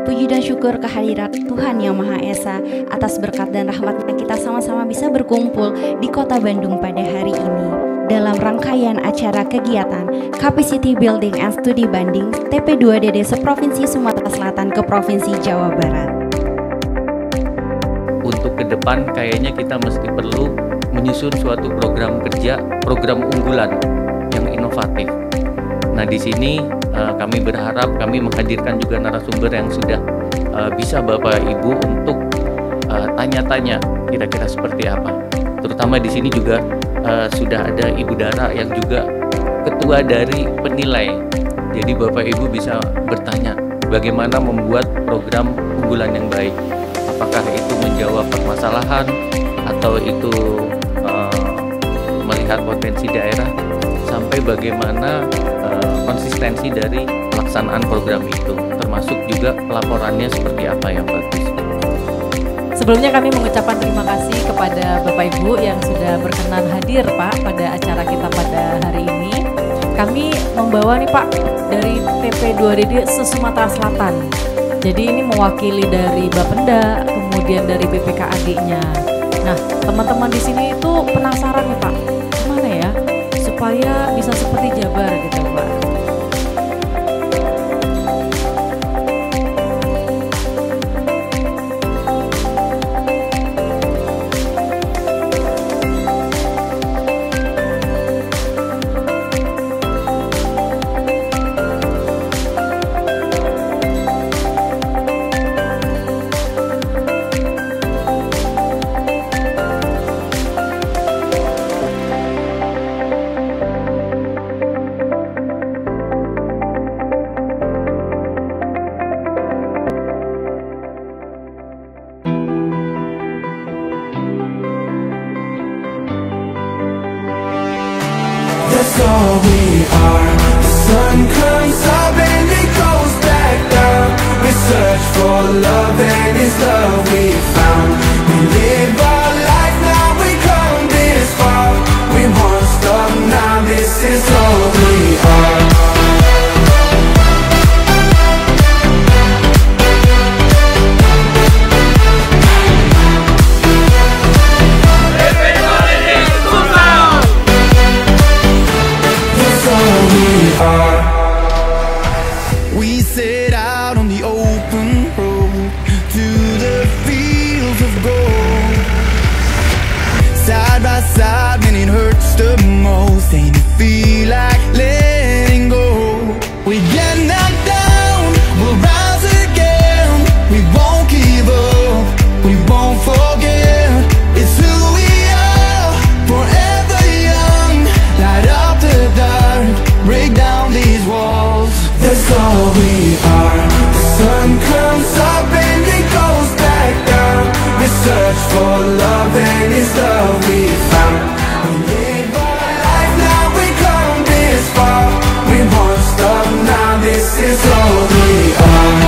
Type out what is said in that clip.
Puji dan syukur kehadirat Tuhan Yang Maha Esa atas berkat dan rahmat-Nya kita sama-sama bisa berkumpul di Kota Bandung pada hari ini dalam rangkaian acara kegiatan Capacity Building and Studi Banding TP2DD Seprovinsi Sumatera Selatan ke Provinsi Jawa Barat. Untuk ke depan kayaknya kita mesti perlu menyusun suatu program kerja, program unggulan yang inovatif. Nah, di sini kami berharap kami menghadirkan juga narasumber yang sudah bisa Bapak Ibu untuk tanya-tanya kira-kira seperti apa. Terutama di sini juga sudah ada Ibu Dara yang juga ketua dari penilai. Jadi Bapak Ibu bisa bertanya bagaimana membuat program unggulan yang baik. Apakah itu menjawab permasalahan atau itu melihat potensi daerah, sampai bagaimana konsistensi dari pelaksanaan program itu, termasuk juga pelaporannya seperti apa yang bagus. Sebelumnya kami mengucapkan terima kasih kepada Bapak Ibu yang sudah berkenan hadir Pak pada acara kita pada hari ini. Kami membawa nih Pak dari TP2DD se-Sumatera Selatan. Jadi ini mewakili dari Bapenda, kemudian dari BPKAD-nya. Nah, teman-teman di sini itu penasaran nih Pak, gimana ya supaya bisa seperti Jabar gitu Pak. That's all we are. The sun comes up and it goes back down. We search for love and it's love we found. We live our life, now we come this far. We won't stop now, this is all we are. We set out on the open road to the fields of gold. Side by side when it hurts the most, ain't it feel like letting go? We get knocked down, we'll rise again. We won't give up, we won't forget. It's who we are, forever young. Light up the dark, break down these walls. That's all we are. The sun comes up and it goes back down. We search for love and it's love we found. We live our life, now we come this far. We won't stop now, this is all we are.